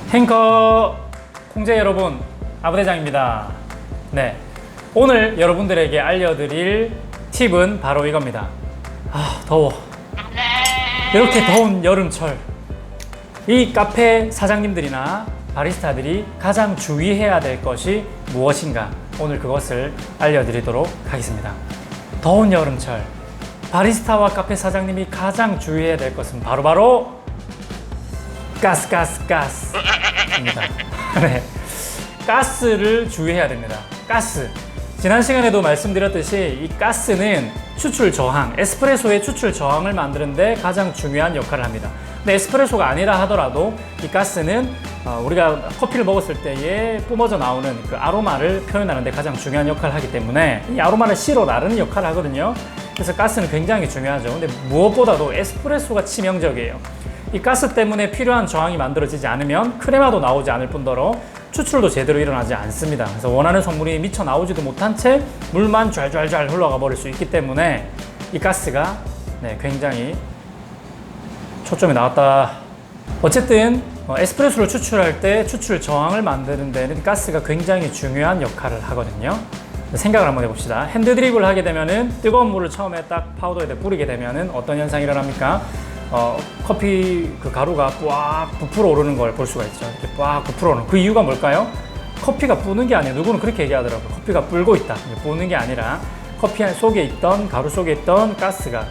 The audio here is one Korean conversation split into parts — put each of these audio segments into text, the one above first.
탱커 공제 여러분, 아부대장입니다. 네, 오늘 여러분들에게 알려드릴 팁은 바로 이겁니다. 더워. 이렇게 더운 여름철, 이 카페 사장님들이나 바리스타들이 가장 주의해야 될 것이 무엇인가, 오늘 그것을 알려드리도록 하겠습니다. 더운 여름철, 바리스타와 카페 사장님이 가장 주의해야 될 것은 바로 가스입니다. 네, 가스를 주의해야 됩니다. 가스. 지난 시간에도 말씀드렸듯이 이 가스는 추출 저항, 에스프레소의 추출 저항을 만드는데 가장 중요한 역할을 합니다. 근데 에스프레소가 아니라 하더라도 이 가스는 우리가 커피를 먹었을 때에 뿜어져 나오는 그 아로마를 표현하는 데 가장 중요한 역할을 하기 때문에 이 아로마를 실어 나르는 역할을 하거든요. 그래서 가스는 굉장히 중요하죠. 근데 무엇보다도 에스프레소가 치명적이에요. 이 가스 때문에 필요한 저항이 만들어지지 않으면 크레마도 나오지 않을 뿐더러 추출도 제대로 일어나지 않습니다. 그래서 원하는 성분이 미쳐 나오지도 못한 채 물만 좔좔좔 흘러가 버릴 수 있기 때문에 이 가스가 굉장히 초점이 나왔다. 어쨌든 에스프레소를 추출할 때 추출 저항을 만드는 데는 가스가 굉장히 중요한 역할을 하거든요. 생각을 한번 해봅시다. 핸드 드립을 하게 되면은 뜨거운 물을 처음에 딱 파우더에다 뿌리게 되면은 어떤 현상이 일어납니까? 커피 그 가루가 꽉 부풀어 오르는 걸 볼 수가 있죠. 이렇게 꽉 부풀어 오르는 그 이유가 뭘까요? 커피가 뿌는 게 아니에요. 누구는 그렇게 얘기하더라고요. 커피가 불고 있다. 뿌는 게 아니라 커피 속에 있던 가루 속에 있던 가스가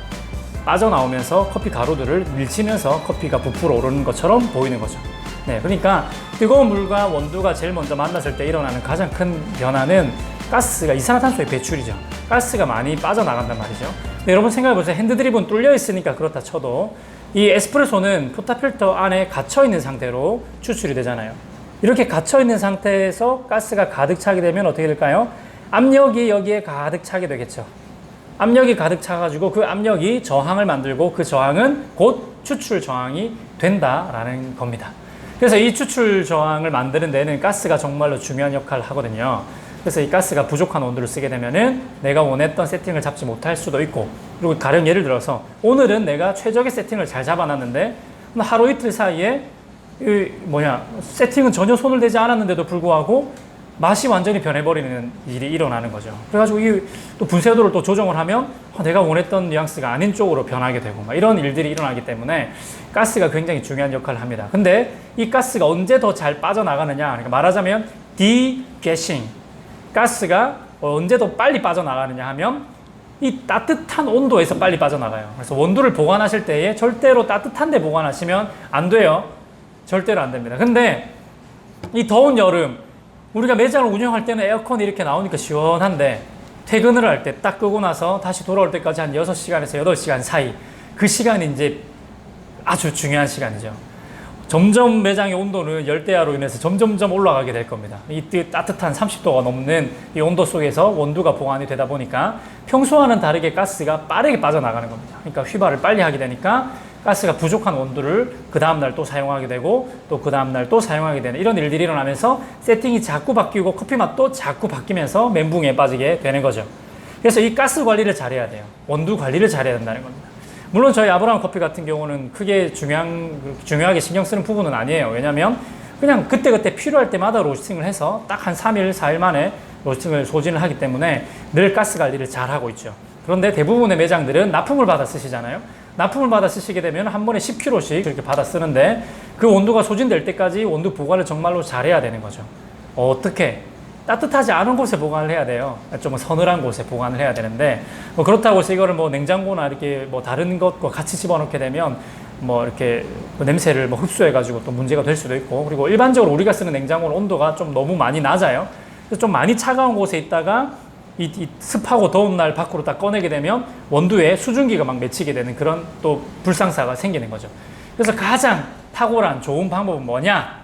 빠져나오면서 커피 가루들을 밀치면서 커피가 부풀어 오르는 것처럼 보이는 거죠. 네, 그러니까 뜨거운 물과 원두가 제일 먼저 만났을 때 일어나는 가장 큰 변화는 가스가 이산화탄소의 배출이죠. 가스가 많이 빠져나간단 말이죠. 근데 여러분 생각해보세요. 핸드드립은 뚫려 있으니까 그렇다 쳐도 이 에스프레소는 포타필터 안에 갇혀있는 상태로 추출이 되잖아요. 이렇게 갇혀있는 상태에서 가스가 가득 차게 되면 어떻게 될까요? 압력이 여기에 가득 차게 되겠죠. 압력이 가득 차가지고 그 압력이 저항을 만들고 그 저항은 곧 추출 저항이 된다라는 겁니다. 그래서 이 추출 저항을 만드는 데는 가스가 정말로 중요한 역할을 하거든요. 그래서 이 가스가 부족한 온도를 쓰게 되면은 내가 원했던 세팅을 잡지 못할 수도 있고, 그리고 가령 예를 들어서 오늘은 내가 최적의 세팅을 잘 잡아놨는데 하루 이틀 사이에 세팅은 전혀 손을 대지 않았는데도 불구하고 맛이 완전히 변해버리는 일이 일어나는 거죠. 그래가지고 또 분쇄도를 또 조정을 하면 내가 원했던 뉘앙스가 아닌 쪽으로 변하게 되고 이런 일들이 일어나기 때문에 가스가 굉장히 중요한 역할을 합니다. 근데 이 가스가 언제 더 잘 빠져나가느냐, 그러니까 말하자면 디게싱, 가스가 언제 더 빨리 빠져나가느냐 하면 이 따뜻한 온도에서 빨리 빠져나가요. 그래서 원두를 보관하실 때에 절대로 따뜻한 데 보관하시면 안 돼요. 절대로 안 됩니다. 근데 이 더운 여름 우리가 매장을 운영할 때는 에어컨이 이렇게 나오니까 시원한데 퇴근을 할 때 딱 끄고 나서 다시 돌아올 때까지 한 6시간에서 8시간 사이, 그 시간이 이제 아주 중요한 시간이죠. 점점 매장의 온도는 열대야로 인해서 점점점 올라가게 될 겁니다. 이 따뜻한 30도가 넘는 이 온도 속에서 원두가 보관이 되다 보니까 평소와는 다르게 가스가 빠르게 빠져나가는 겁니다. 그러니까 휘발을 빨리 하게 되니까 가스가 부족한 원두를 그 다음날 또 사용하게 되고 또 그 다음날 또 사용하게 되는 이런 일들이 일어나면서 세팅이 자꾸 바뀌고 커피 맛도 자꾸 바뀌면서 멘붕에 빠지게 되는 거죠. 그래서 이 가스 관리를 잘해야 돼요. 원두 관리를 잘해야 된다는 겁니다. 물론 저희 아브라함 커피 같은 경우는 크게 중요하게 신경 쓰는 부분은 아니에요. 왜냐면 그냥 그때그때 필요할 때마다 로스팅을 해서 딱 한 3일, 4일 만에 로스팅을 소진을 하기 때문에 늘 가스 관리를 잘 하고 있죠. 그런데 대부분의 매장들은 납품을 받아 쓰시잖아요. 납품을 받아 쓰시게 되면 한 번에 10kg씩 그렇게 받아 쓰는데 그 온도가 소진될 때까지 온도 보관을 정말로 잘해야 되는 거죠. 어떻게? 따뜻하지 않은 곳에 보관을 해야 돼요. 좀 서늘한 곳에 보관을 해야 되는데 그렇다고 해서 이거를 냉장고나 이렇게 다른 것과 같이 집어넣게 되면 이렇게 냄새를 흡수해가지고 또 문제가 될 수도 있고, 그리고 일반적으로 우리가 쓰는 냉장고는 온도가 좀 너무 많이 낮아요. 그래서 좀 많이 차가운 곳에 있다가 이 습하고 더운 날 밖으로 딱 꺼내게 되면 원두에 수증기가 맺히게 되는 그런 또 불상사가 생기는 거죠. 그래서 가장 탁월한 좋은 방법은 뭐냐?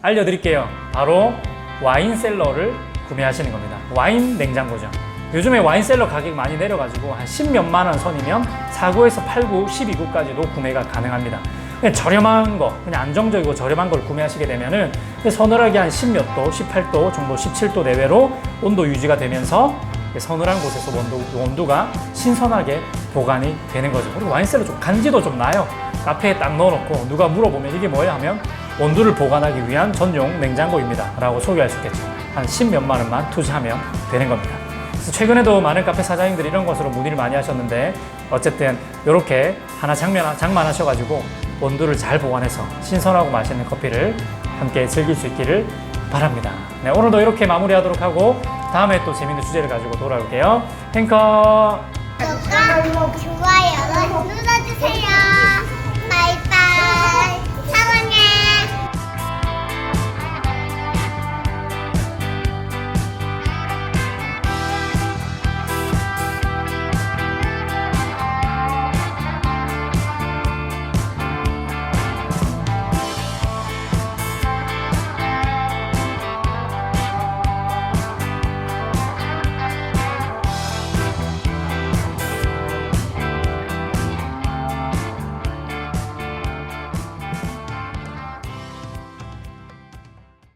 알려드릴게요. 바로 와인셀러를 구매하시는 겁니다. 와인 냉장고죠. 요즘에 와인셀러 가격이 많이 내려가지고 한 10몇만 원 선이면 4구에서 8구, 12구까지도 구매가 가능합니다. 그냥 저렴한 거, 그냥 안정적이고 저렴한 걸 구매하시게 되면은 서늘하게 한 10몇 도, 18도 정도, 17도 내외로 온도 유지가 되면서 서늘한 곳에서 원두가 신선하게 보관이 되는 거죠. 그리고 와인셀러 좀 간지도 좀 나요. 카페에 딱 넣어놓고 누가 물어보면 이게 뭐야 하면 원두를 보관하기 위한 전용 냉장고입니다 라고 소개할 수 있겠죠. 한 10몇만 원만 투자하면 되는 겁니다. 그래서 최근에도 많은 카페 사장님들이 이런 것으로 문의를 많이 하셨는데 어쨌든 이렇게 하나 장만하셔가지고 원두를 잘 보관해서 신선하고 맛있는 커피를 함께 즐길 수 있기를 바랍니다. 네, 오늘도 이렇게 마무리하도록 하고 다음에 또 재밌는 주제를 가지고 돌아올게요. 탱커 구독과 좋아요를 눌러주세요.